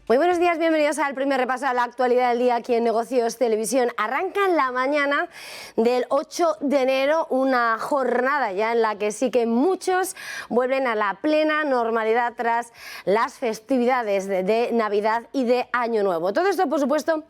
Muy buenos días, bienvenidos al primer repaso a la actualidad del día aquí en Negocios Televisión. Arranca en la mañana del 8 de enero una jornada ya en la que sí que muchos vuelven a la plena normalidad tras las festividades de Navidad y de Año Nuevo. Todo esto, por supuesto,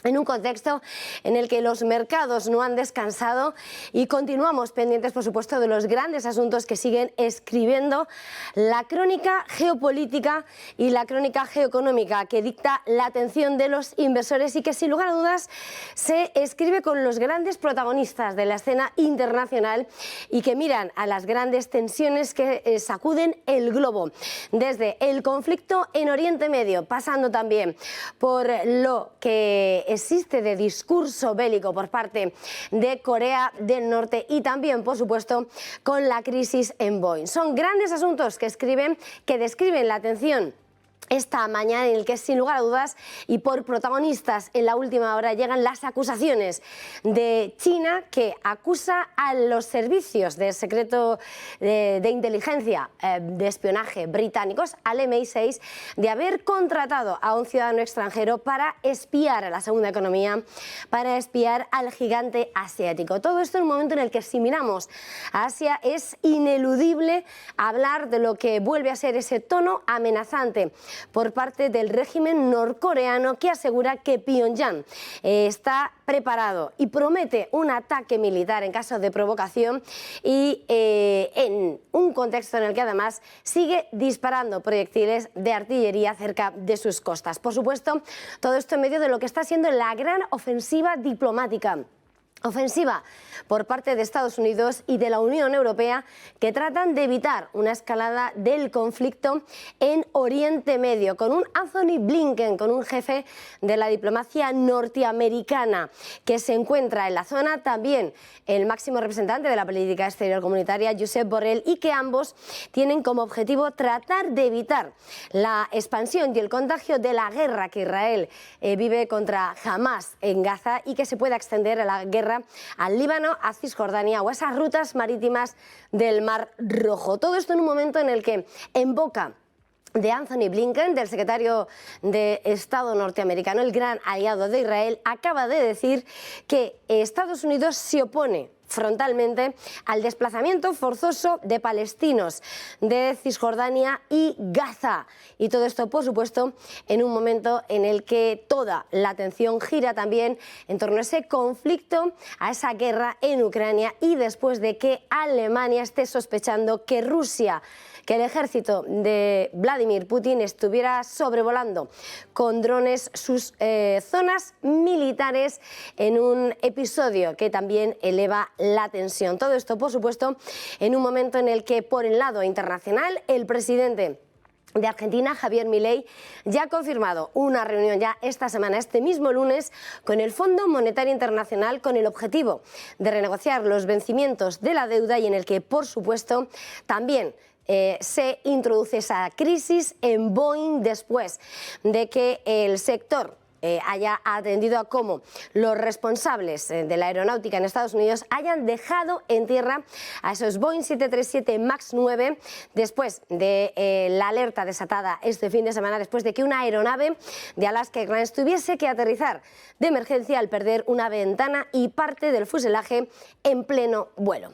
en un contexto en el que los mercados no han descansado y continuamos pendientes, por supuesto, de los grandes asuntos que siguen escribiendo la crónica geopolítica y la crónica geoeconómica que dicta la atención de los inversores y que, sin lugar a dudas, se escribe con los grandes protagonistas de la escena internacional y que miran a las grandes tensiones que sacuden el globo, desde el conflicto en Oriente Medio, pasando también por lo que existe de discurso bélico por parte de Corea del Norte y también, por supuesto, con la crisis en Boeing. Son grandes asuntos que describen la atención esta mañana, en el que, sin lugar a dudas y por protagonistas en la última hora, llegan las acusaciones de China, que acusa a los servicios de secreto de inteligencia de espionaje británicos, al MI6, de haber contratado a un ciudadano extranjero para espiar a la segunda economía, para espiar al gigante asiático. Todo esto en un momento en el que, si miramos a Asia, es ineludible hablar de lo que vuelve a ser ese tono amenazante por parte del régimen norcoreano, que asegura que Pyongyang está preparado y promete un ataque militar en caso de provocación y en un contexto en el que además sigue disparando proyectiles de artillería cerca de sus costas. Por supuesto, todo esto en medio de lo que está siendo la gran ofensiva diplomática. Ofensiva por parte de Estados Unidos y de la Unión Europea, que tratan de evitar una escalada del conflicto en Oriente Medio, con un Anthony Blinken, con un jefe de la diplomacia norteamericana que se encuentra en la zona, también el máximo representante de la política exterior comunitaria, Josep Borrell, y que ambos tienen como objetivo tratar de evitar la expansión y el contagio de la guerra que Israel vive contra Hamás en Gaza y que se pueda extender a la guerra al Líbano, a Cisjordania o a esas rutas marítimas del Mar Rojo. Todo esto en un momento en el que, en boca de Anthony Blinken, del secretario de Estado norteamericano, el gran aliado de Israel, acaba de decir que Estados Unidos se opone frontalmente al desplazamiento forzoso de palestinos de Cisjordania y Gaza. Y todo esto, por supuesto, en un momento en el que toda la atención gira también en torno a ese conflicto, a esa guerra en Ucrania, y después de que Alemania esté sospechando que Rusia, que el ejército de Vladimir Putin estuviera sobrevolando con drones sus zonas militares en un episodio que también eleva la tensión. Todo esto, por supuesto, en un momento en el que, por el lado internacional, el presidente de Argentina, Javier Milei, ya ha confirmado una reunión ya esta semana, este mismo lunes, con el Fondo Monetario Internacional, con el objetivo de renegociar los vencimientos de la deuda y en el que, por supuesto, también se introduce esa crisis en Boeing después de que el sector haya atendido a cómo los responsables de la aeronáutica en Estados Unidos hayan dejado en tierra a esos Boeing 737 MAX 9 después de la alerta desatada este fin de semana, después de que una aeronave de Alaska Airlines tuviese que aterrizar de emergencia al perder una ventana y parte del fuselaje en pleno vuelo.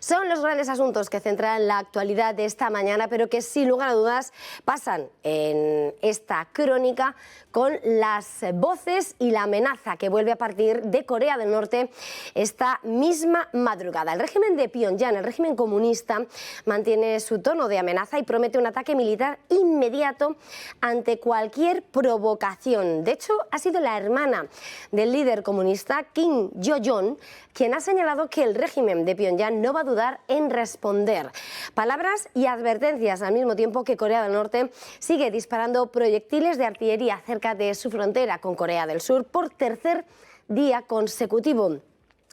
Son los grandes asuntos que centran la actualidad de esta mañana, pero que sin lugar a dudas pasan en esta crónica con las voces y la amenaza que vuelve a partir de Corea del Norte esta misma madrugada. El régimen de Pyongyang, el régimen comunista, mantiene su tono de amenaza y promete un ataque militar inmediato ante cualquier provocación. De hecho, ha sido la hermana del líder comunista, Kim Yo-jong, quien ha señalado que el régimen de Pyongyang no va a dudar en responder. Palabras y advertencias al mismo tiempo que Corea del Norte sigue disparando proyectiles de artillería cerca de su frontera con Corea del Sur por tercer día consecutivo.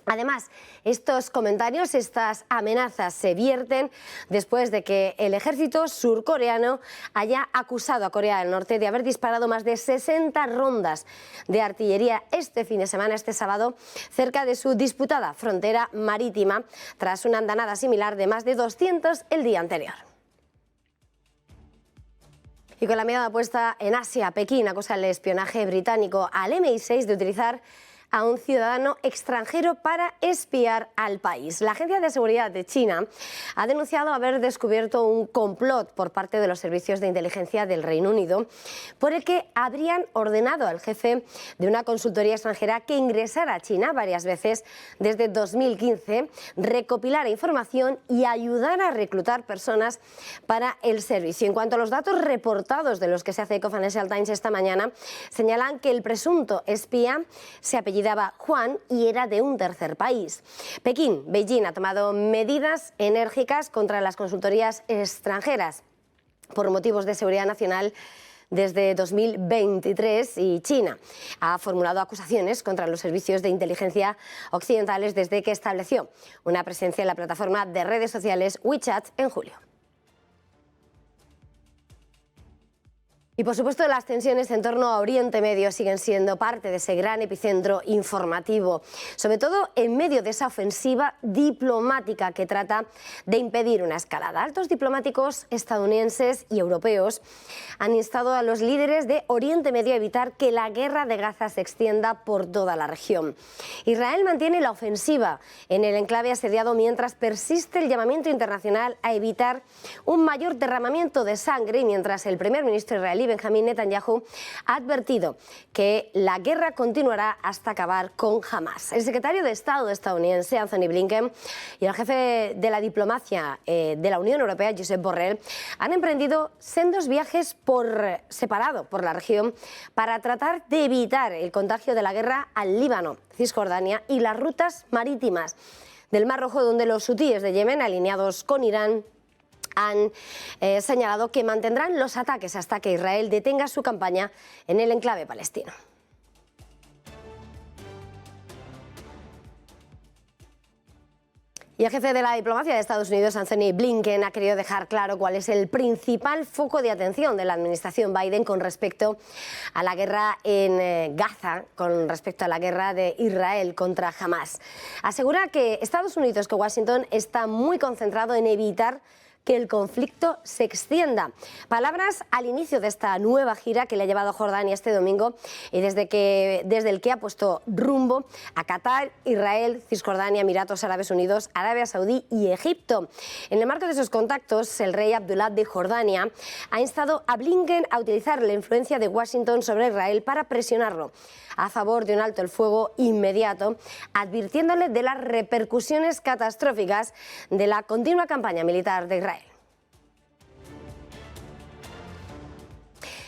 Además, estos comentarios, estas amenazas se vierten después de que el ejército surcoreano haya acusado a Corea del Norte de haber disparado más de 60 rondas de artillería este fin de semana, este sábado, cerca de su disputada frontera marítima, tras una andanada similar de más de 200 el día anterior. Y con la mirada puesta en Asia, Pekín acusa al espionaje británico al MI6 de utilizar a un ciudadano extranjero para espiar al país. La Agencia de Seguridad de China ha denunciado haber descubierto un complot por parte de los servicios de inteligencia del Reino Unido por el que habrían ordenado al jefe de una consultoría extranjera que ingresara a China varias veces desde 2015, recopilara información y ayudara a reclutar personas para el servicio. En cuanto a los datos reportados de los que se hace eco Financial Times esta mañana, señalan que el presunto espía se apellidaba Juan y era de un tercer país. Beijing ha tomado medidas enérgicas contra las consultorías extranjeras por motivos de seguridad nacional desde 2023 y China ha formulado acusaciones contra los servicios de inteligencia occidentales desde que estableció una presencia en la plataforma de redes sociales WeChat en julio. Y por supuesto las tensiones en torno a Oriente Medio siguen siendo parte de ese gran epicentro informativo, sobre todo en medio de esa ofensiva diplomática que trata de impedir una escalada. Altos diplomáticos estadounidenses y europeos han instado a los líderes de Oriente Medio a evitar que la guerra de Gaza se extienda por toda la región. Israel mantiene la ofensiva en el enclave asediado mientras persiste el llamamiento internacional a evitar un mayor derramamiento de sangre y mientras el primer ministro israelí Benjamín Netanyahu ha advertido que la guerra continuará hasta acabar con Hamás. El secretario de Estado estadounidense, Anthony Blinken, y el jefe de la diplomacia de la Unión Europea, Josep Borrell, han emprendido sendos viajes por separado por la región para tratar de evitar el contagio de la guerra al Líbano, Cisjordania y las rutas marítimas del Mar Rojo, donde los hutíes de Yemen, alineados con Irán, han señalado que mantendrán los ataques hasta que Israel detenga su campaña en el enclave palestino. Y el jefe de la diplomacia de Estados Unidos, Anthony Blinken, ha querido dejar claro cuál es el principal foco de atención de la administración Biden con respecto a la guerra en Gaza, con respecto a la guerra de Israel contra Hamás. Asegura que Estados Unidos, que Washington, está muy concentrado en evitar que el conflicto se extienda. Palabras al inicio de esta nueva gira que le ha llevado a Jordania este domingo y desde el que ha puesto rumbo a Qatar, Israel, Cisjordania, Emiratos Árabes Unidos, Arabia Saudí y Egipto. En el marco de esos contactos, el rey Abdullah de Jordania ha instado a Blinken a utilizar la influencia de Washington sobre Israel para presionarlo a favor de un alto el fuego inmediato, advirtiéndole de las repercusiones catastróficas de la continua campaña militar de Israel.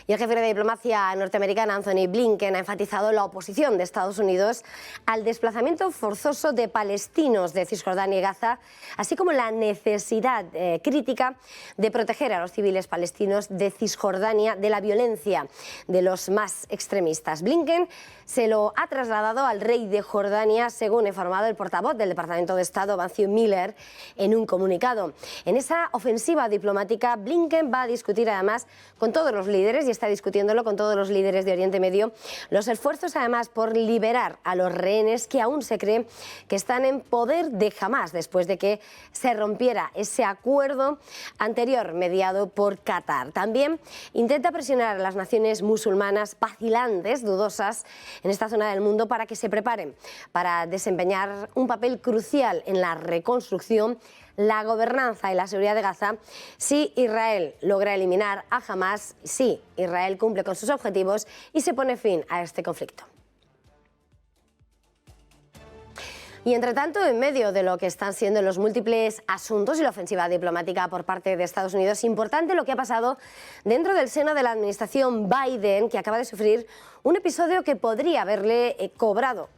Y el jefe de diplomacia norteamericana, Anthony Blinken, ha enfatizado la oposición de Estados Unidos al desplazamiento forzoso de palestinos de Cisjordania y Gaza, así como la necesidad crítica de proteger a los civiles palestinos de Cisjordania de la violencia de los más extremistas. Blinken se lo ha trasladado al rey de Jordania, según ha informado el portavoz del Departamento de Estado, Matthew Miller, en un comunicado. En esa ofensiva diplomática, Blinken va a discutir además con todos los líderes, y está discutiéndolo con todos los líderes de Oriente Medio, los esfuerzos además por liberar a los rehenes que aún se cree que están en poder de Hamás después de que se rompiera ese acuerdo anterior mediado por Qatar. También intenta presionar a las naciones musulmanas vacilantes, dudosas en esta zona del mundo para que se preparen para desempeñar un papel crucial en la reconstrucción, la gobernanza y la seguridad de Gaza si Israel logra eliminar a Hamás, si Israel cumple con sus objetivos y se pone fin a este conflicto. Y entre tanto, en medio de lo que están siendo los múltiples asuntos y la ofensiva diplomática por parte de Estados Unidos, importante lo que ha pasado dentro del seno de la administración Biden, que acaba de sufrir un episodio que podría haberse cobrado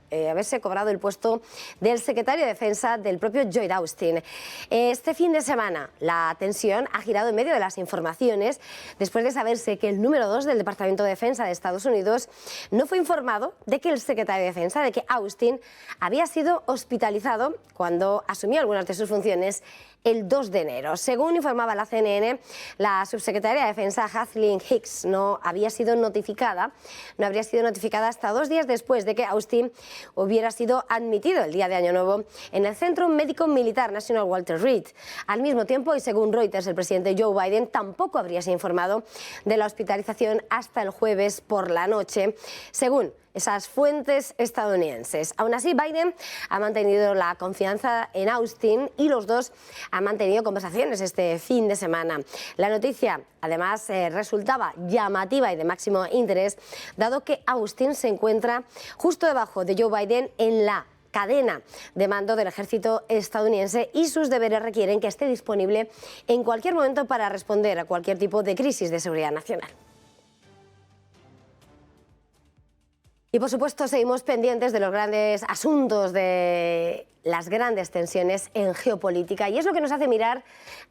el puesto del secretario de Defensa del propio Lloyd Austin. Este fin de semana la tensión ha girado en medio de las informaciones después de saberse que el número 2 del Departamento de Defensa de Estados Unidos no fue informado de que el secretario de Defensa, de que Austin, había sido hospitalizado cuando asumió algunas de sus funciones el 2 de enero. Según informaba la CNN, la subsecretaria de Defensa, Kathleen Hicks, no habría sido notificada hasta 2 días después de que Austin hubiera sido admitido el día de Año Nuevo en el Centro Médico Militar National Walter Reed. Al mismo tiempo, y según Reuters, el presidente Joe Biden tampoco habría sido informado de la hospitalización hasta el jueves por la noche, según esas fuentes estadounidenses. Aún así, Biden ha mantenido la confianza en Austin y los dos han mantenido conversaciones este fin de semana. La noticia, además, resultaba llamativa y de máximo interés, dado que Austin se encuentra justo debajo de Joe Biden en la cadena de mando del ejército estadounidense y sus deberes requieren que esté disponible en cualquier momento para responder a cualquier tipo de crisis de seguridad nacional. Y por supuesto seguimos pendientes de los grandes asuntos, de las grandes tensiones en geopolítica, y es lo que nos hace mirar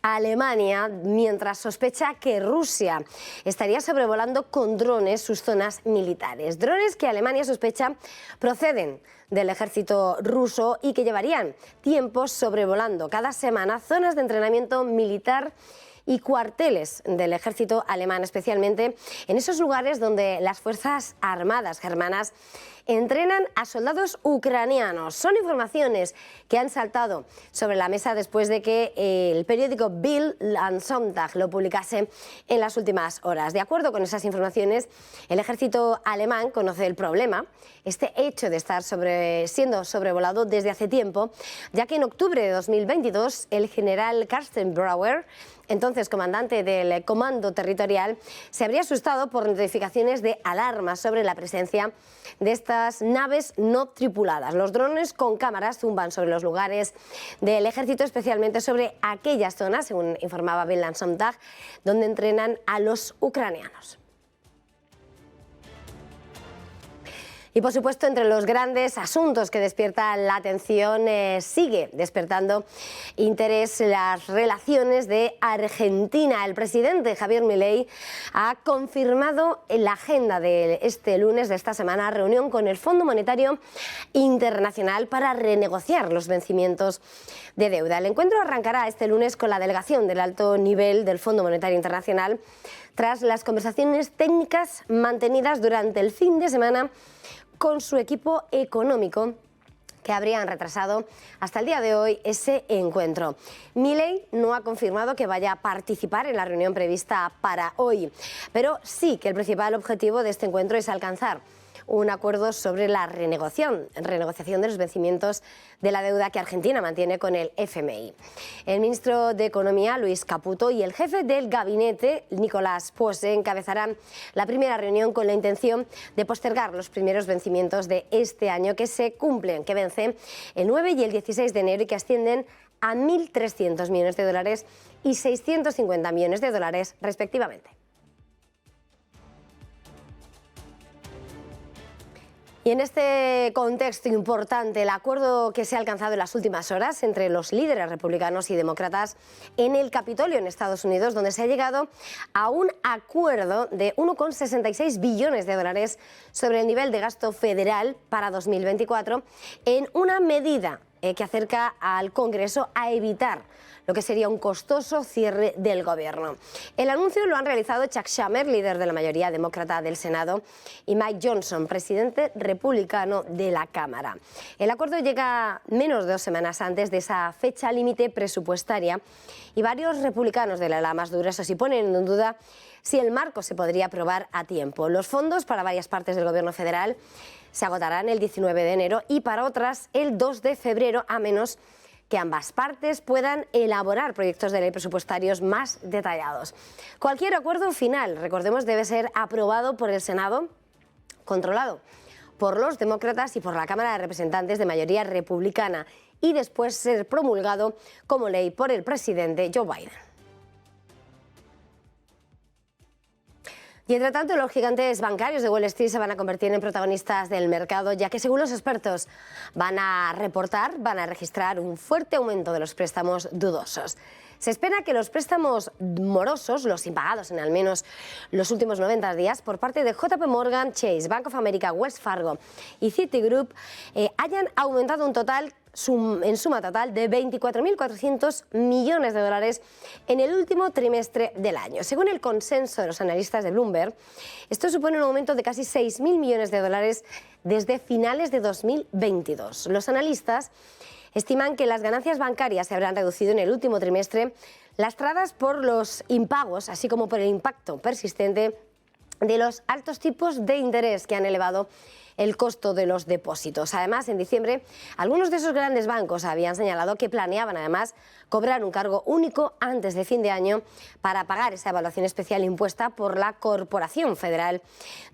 a Alemania mientras sospecha que Rusia estaría sobrevolando con drones sus zonas militares. Drones que Alemania sospecha proceden del ejército ruso y que llevarían tiempo sobrevolando cada semana zonas de entrenamiento militar y cuarteles del ejército alemán, especialmente en esos lugares donde las fuerzas armadas germanas entrenan a soldados ucranianos. Son informaciones que han saltado sobre la mesa después de que el periódico Bild am Sonntag lo publicase en las últimas horas. De acuerdo con esas informaciones, el ejército alemán conoce el problema, este hecho de estar siendo sobrevolado desde hace tiempo, ya que en octubre de 2022 el general Carsten Brauer, entonces comandante del Comando Territorial, se habría asustado por notificaciones de alarma sobre la presencia de estas naves no tripuladas. Los drones con cámaras zumban sobre los lugares del ejército, especialmente sobre aquellas zonas, según informaba Bild am Sonntag, donde entrenan a los ucranianos. Y por supuesto, entre los grandes asuntos que despiertan la atención, sigue despertando interés las relaciones de Argentina. El presidente Javier Milei ha confirmado en la agenda de este lunes de esta semana reunión con el Fondo Monetario Internacional para renegociar los vencimientos de deuda. El encuentro arrancará este lunes con la delegación del alto nivel del Fondo Monetario Internacional tras las conversaciones técnicas mantenidas durante el fin de semana con su equipo económico, que habrían retrasado hasta el día de hoy ese encuentro. Milei no ha confirmado que vaya a participar en la reunión prevista para hoy, pero sí que el principal objetivo de este encuentro es alcanzar un acuerdo sobre la renegociación de los vencimientos de la deuda que Argentina mantiene con el FMI. El ministro de Economía, Luis Caputo, y el jefe del gabinete, Nicolás Posse, encabezarán la primera reunión con la intención de postergar los primeros vencimientos de este año que vencen el 9 y el 16 de enero y que ascienden a 1.300 millones de dólares y 650 millones de dólares respectivamente. Y en este contexto importante, el acuerdo que se ha alcanzado en las últimas horas entre los líderes republicanos y demócratas en el Capitolio en Estados Unidos, donde se ha llegado a un acuerdo de 1,66 billones de dólares sobre el nivel de gasto federal para 2024, en una medida que acerca al Congreso a evitar lo que sería un costoso cierre del gobierno. El anuncio lo han realizado Chuck Schumer, líder de la mayoría demócrata del Senado, y Mike Johnson, presidente republicano de la Cámara. El acuerdo llega menos de 2 semanas antes de esa fecha límite presupuestaria y varios republicanos del ala más dura se ponen en duda si el marco se podría aprobar a tiempo. Los fondos para varias partes del gobierno federal se agotarán el 19 de enero y para otras el 2 de febrero, a menos que ambas partes puedan elaborar proyectos de ley presupuestarios más detallados. Cualquier acuerdo final, recordemos, debe ser aprobado por el Senado, controlado por los demócratas y por la Cámara de Representantes de mayoría republicana, y después ser promulgado como ley por el presidente Joe Biden. Y entre tanto, los gigantes bancarios de Wall Street se van a convertir en protagonistas del mercado, ya que según los expertos van a registrar un fuerte aumento de los préstamos dudosos. Se espera que los préstamos morosos, los impagados en al menos los últimos 90 días por parte de JP Morgan Chase, Bank of America, Wells Fargo y Citigroup, hayan aumentado un total en suma total de 24.400 millones de dólares en el último trimestre del año. Según el consenso de los analistas de Bloomberg, esto supone un aumento de casi 6.000 millones de dólares desde finales de 2022. Los analistas estiman que las ganancias bancarias se habrán reducido en el último trimestre, lastradas por los impagos, así como por el impacto persistente de los altos tipos de interés que han elevado el costo de los depósitos. Además, en diciembre, algunos de esos grandes bancos habían señalado que planeaban además cobrar un cargo único antes de fin de año para pagar esa evaluación especial impuesta por la Corporación Federal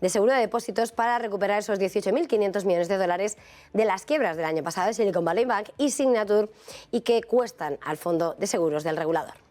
de Seguro de Depósitos para recuperar esos 18.500 millones de dólares de las quiebras del año pasado de Silicon Valley Bank y Signature y que cuestan al Fondo de Seguros del regulador.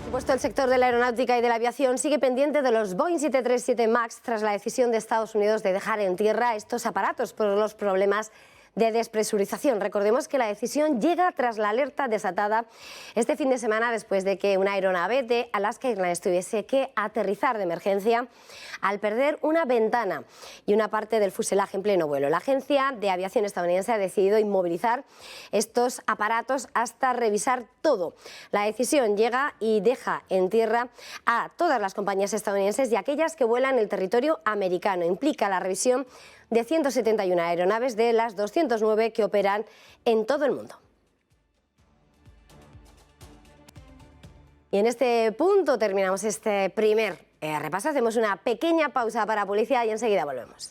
Por supuesto, el sector de la aeronáutica y de la aviación sigue pendiente de los Boeing 737 MAX tras la decisión de Estados Unidos de dejar en tierra estos aparatos por los problemas de despresurización. Recordemos que la decisión llega tras la alerta desatada este fin de semana después de que una aeronave de Alaska Airlines tuviese que aterrizar de emergencia al perder una ventana y una parte del fuselaje en pleno vuelo. La Agencia de Aviación estadounidense ha decidido inmovilizar estos aparatos hasta revisar todo. La decisión llega y deja en tierra a todas las compañías estadounidenses y aquellas que vuelan el territorio americano. Implica la revisión de 171 aeronaves de las 209 que operan en todo el mundo. Y en este punto terminamos este primer repaso. Hacemos una pequeña pausa para publicidad y enseguida volvemos.